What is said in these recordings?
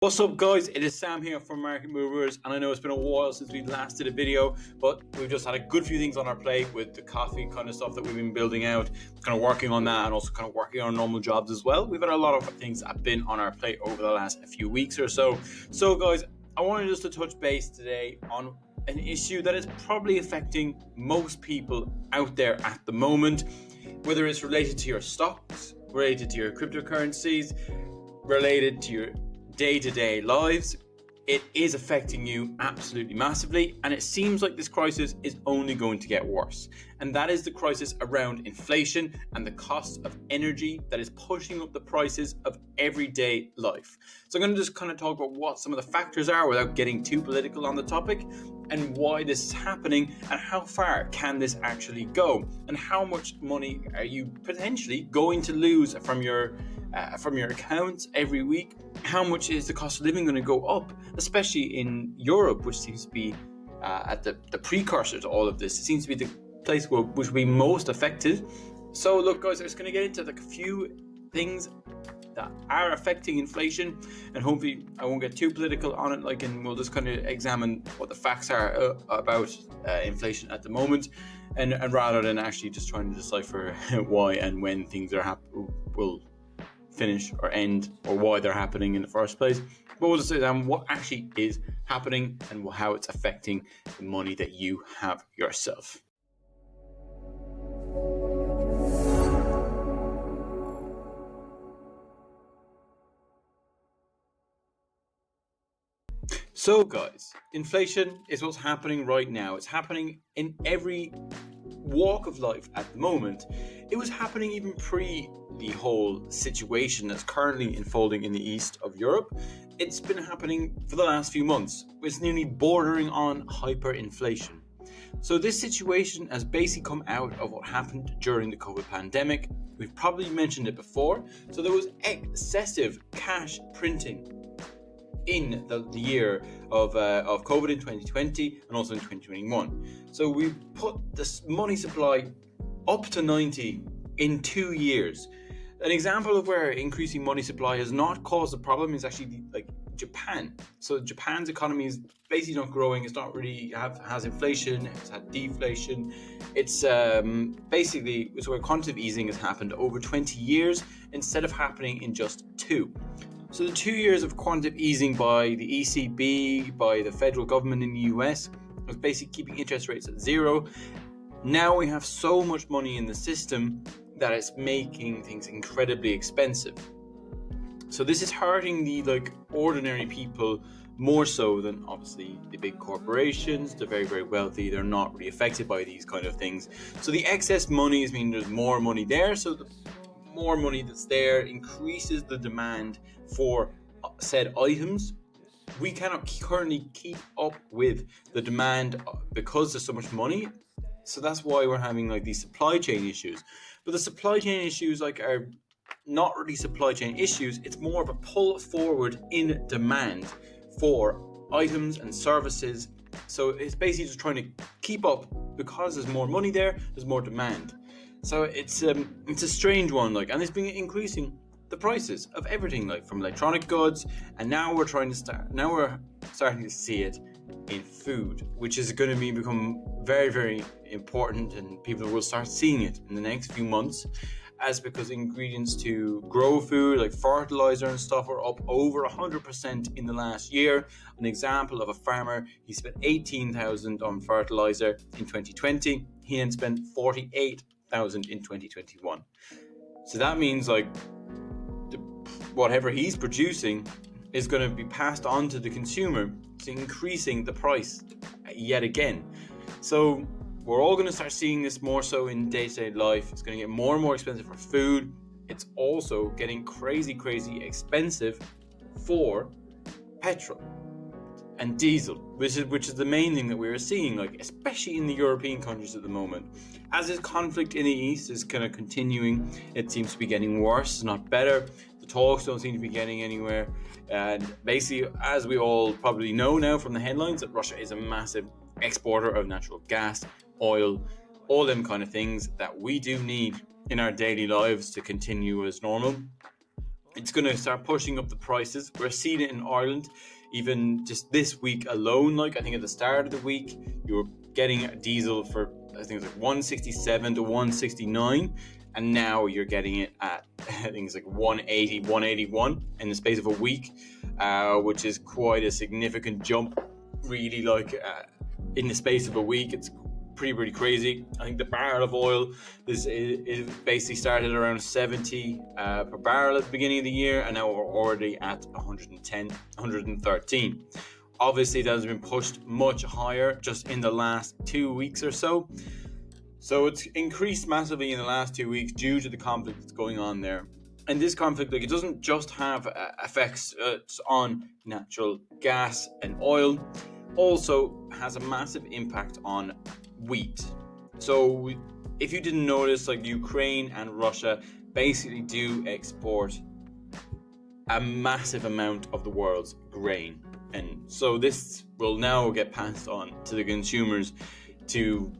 What's up, guys? It is Sam here from Market Movers, and I know it's been a while since we last did a video, but we've just had a good few things on our plate with the coffee kind of stuff that we've been building out, kind of working on that, and also kind of working on normal jobs as well. We've had a lot of things that have been on our plate over the last few weeks or so. So, guys, I wanted just to touch base today on an issue that is probably affecting most people out there at the moment, whether it's related to your stocks, related to your cryptocurrencies, related to your day-to-day lives. It is affecting you absolutely massively, and it seems like this crisis is only going to get worse. And that is the crisis around inflation and the cost of energy that is pushing up the prices of everyday life. So I'm going to just kind of talk about what some of the factors are without getting too political on the topic, and why this is happening, and how far can this actually go, and how much money are you potentially going to lose from your accounts every week. How much is the cost of living going to go up, especially in Europe, which seems to be at the precursor to all of this. It seems to be the place which will be most affected. So look, guys, I'm just going to get into a few things that are affecting inflation, and hopefully I won't get too political on it, and we'll just kind of examine what the facts are about inflation at the moment, and rather than actually just trying to decipher why and when things will finish or end, or why they're happening in the first place. But we'll just say down what actually is happening and how it's affecting the money that you have yourself. So, guys, inflation is what's happening right now. It's happening in every walk of life at the moment. It was happening even pre the whole situation that's currently unfolding in the east of Europe. It's been happening for the last few months. It's nearly bordering on hyperinflation. So this situation has basically come out of what happened during the COVID pandemic. We've probably mentioned it before. So there was excessive cash printing in the year of COVID in 2020 and also in 2021. So we put this money supply up to 90 in 2 years. An example of where increasing money supply has not caused a problem is actually Japan. So Japan's economy is basically not growing. It's not really has inflation. It's had deflation. It's basically where quantitative easing has happened over 20 years instead of happening in just 2. So the 2 years of quantitative easing by the ECB, by the federal government in the US, was basically keeping interest rates at zero. Now we have so much money in the system that it's making things incredibly expensive. So this is hurting the ordinary people more so than obviously the big corporations, the very, very wealthy. They're not really affected by these kind of things. So the excess money is meaning there's more money there. So the more money that's there increases the demand for said items. We cannot currently keep up with the demand because there's so much money. So that's why we're having these supply chain issues. But the supply chain issues are not really supply chain issues. It's more of a pull forward in demand for items and services. So it's basically just trying to keep up because there's more money there, there's more demand. So it's a strange one, and it's been increasing the prices of everything, from electronic goods, and now we're starting to see it in food, which is going to become very, very important, and people will start seeing it in the next few months, because ingredients to grow food, like fertilizer and stuff, are up over 100% in the last year. An example of a farmer, he spent $18,000 on fertilizer in 2020. He then spent $48,000 in 2021. So that means whatever he's producing is going to be passed on to the consumer, increasing the price yet again. So we're all going to start seeing this more so in day-to-day life. It's going to get more and more expensive for food. It's also getting crazy expensive for petrol and diesel, which is the main thing that we're seeing, especially in the European countries at the moment. As this conflict in the East is kind of continuing, it seems to be getting worse, not better. The talks don't seem to be getting anywhere. And basically, as we all probably know now from the headlines, that Russia is a massive exporter of natural gas, oil, all them kind of things that we do need in our daily lives to continue as normal. it's going to start pushing up the prices. We're seeing it in Ireland, even just this week alone. Like, I think at the start of the week, you were getting a diesel for, I think it's like 167 to 169. And now you're getting it at, I think it's like 180, 181 in the space of a week, which is quite a significant jump, really. Like, in the space of a week, it's pretty crazy. I think the barrel of oil is basically started around 70 per barrel at the beginning of the year, and now we're already at 110, 113. Obviously, that has been pushed much higher just in the last 2 weeks or so. So it's increased massively in the last 2 weeks due to the conflict that's going on there. And this conflict, like, it doesn't just have effects on natural gas and oil, also has a massive impact on wheat. So if you didn't notice, like, Ukraine and Russia basically do export a massive amount of the world's grain. And so this will now get passed on to the consumers to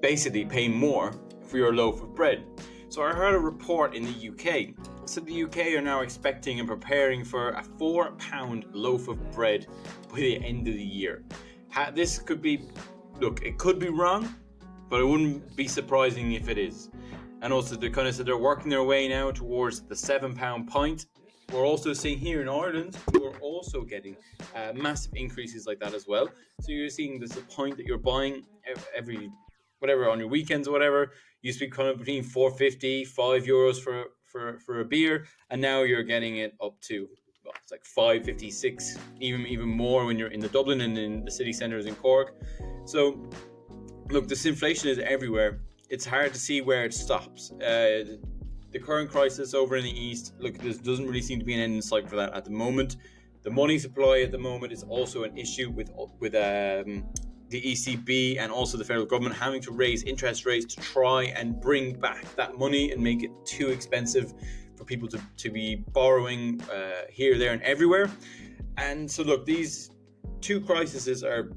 basically pay more for your loaf of bread. So I heard a report in the UK. So the UK are now expecting and preparing for a £4 loaf of bread by the end of the year. This could be, look, it could be wrong, but it wouldn't be surprising if it is. And also they kind of said they're working their way now towards the £7 pint. We're also seeing here in Ireland, we're also getting massive increases like that as well. So you're seeing this a pint that you're buying every, whatever, on your weekends or whatever, used to be kind of between €4.50, €5 for a beer, and now you're getting it up to, well, it's like €5.56, even more when you're in the Dublin and in the city centres in Cork. So look, this inflation is everywhere. It's hard to see where it stops. The current crisis over in the east, look, there doesn't really seem to be an end in sight for that at the moment. The money supply at the moment is also an issue with the ECB and also the federal government having to raise interest rates to try and bring back that money and make it too expensive for people to be borrowing here, there, and everywhere. And so look, these two crises are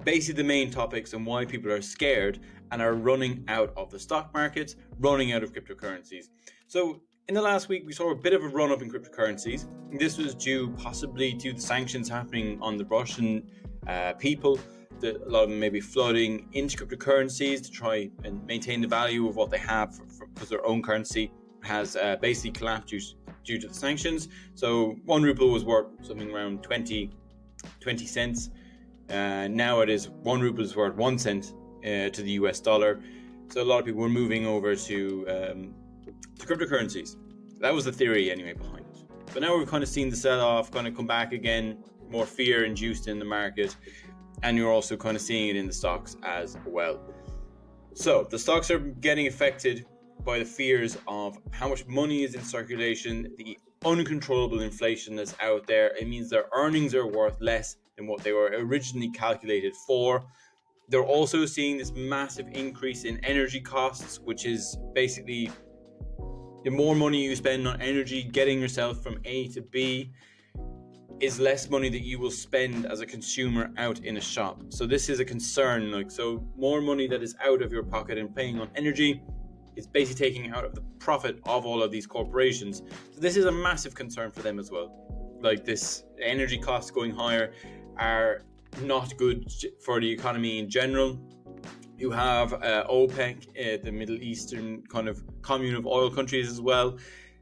basically the main topics and why people are scared and are running out of the stock markets, running out of cryptocurrencies. So in the last week, we saw a bit of a run up in cryptocurrencies. This was due possibly to the sanctions happening on the Russian people. A lot of them may be flooding into cryptocurrencies to try and maintain the value of what they have, because their own currency has basically collapsed due to the sanctions. So 1 ruble was worth something around 20 cents. Now it is 1 ruble is worth 1 cent to the US dollar. So a lot of people were moving over to cryptocurrencies. That was the theory anyway behind it. But now we've kind of seen the sell-off kind of come back again, more fear induced in the market, and you're also kind of seeing it in the stocks as well. So the stocks are getting affected by the fears of how much money is in circulation, the uncontrollable inflation that's out there. It means their earnings are worth less than what they were originally calculated for. They're also seeing this massive increase in energy costs, which is basically the more money you spend on energy, getting yourself from A to B, is less money that you will spend as a consumer out in a shop. So this is a concern. So more money that is out of your pocket and paying on energy is basically taking out of the profit of all of these corporations. So this is a massive concern for them as well. Like, this energy costs going higher are not good for the economy in general. You have OPEC, the Middle Eastern kind of commune of oil countries as well.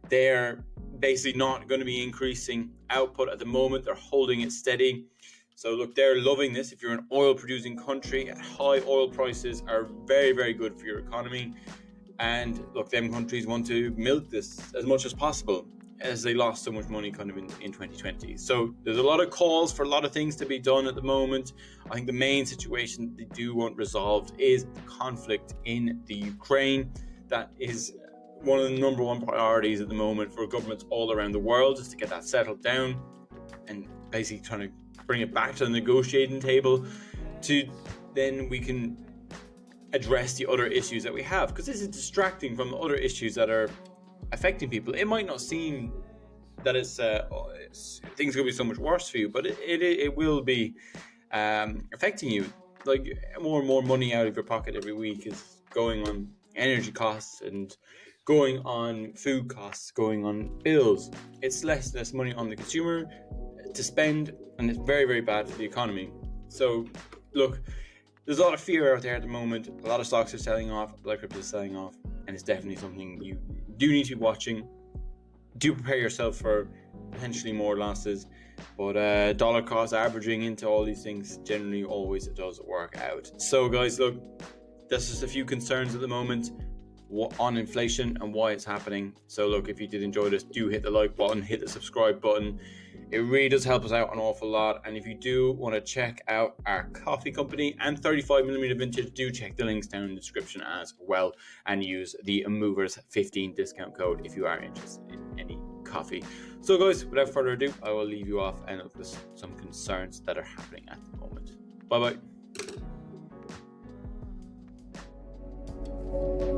They're basically not going to be increasing output at the moment. They're holding it steady. So look, they're loving this. If you're an oil producing country, high oil prices are very, very good for your economy. And look, them countries want to milk this as much as possible, as they lost so much money kind of in 2020. So there's a lot of calls for a lot of things to be done at the moment. I think the main situation they do want resolved is the conflict in the Ukraine. That is one of the number one priorities at the moment for governments all around the world, is to get that settled down and basically trying to bring it back to the negotiating table, to then we can address the other issues that we have, because this is distracting from the other issues that are affecting people. It might not seem that it's things will be so much worse for you, but it will be affecting you. Like, more and more money out of your pocket every week is going on energy costs and going on food costs, going on bills. It's less money on the consumer to spend, and it's very, very bad for the economy. So look, there's a lot of fear out there at the moment. A lot of stocks are selling off, a lot of crypto is selling off, and it's definitely something you do need to be watching. Do prepare yourself for potentially more losses, but dollar cost averaging into all these things generally always does work out. So guys, look, that's just a few concerns at the moment on inflation and why it's happening. So look, if you did enjoy this, do hit the like button, hit the subscribe button. It really does help us out an awful lot. And if you do want to check out our coffee company and 35mm vintage, do check the links down in the description as well, and use the Movers 15 discount code if you are interested in any coffee. So guys, without further ado, I will leave you off and with some concerns that are happening at the moment. Bye bye.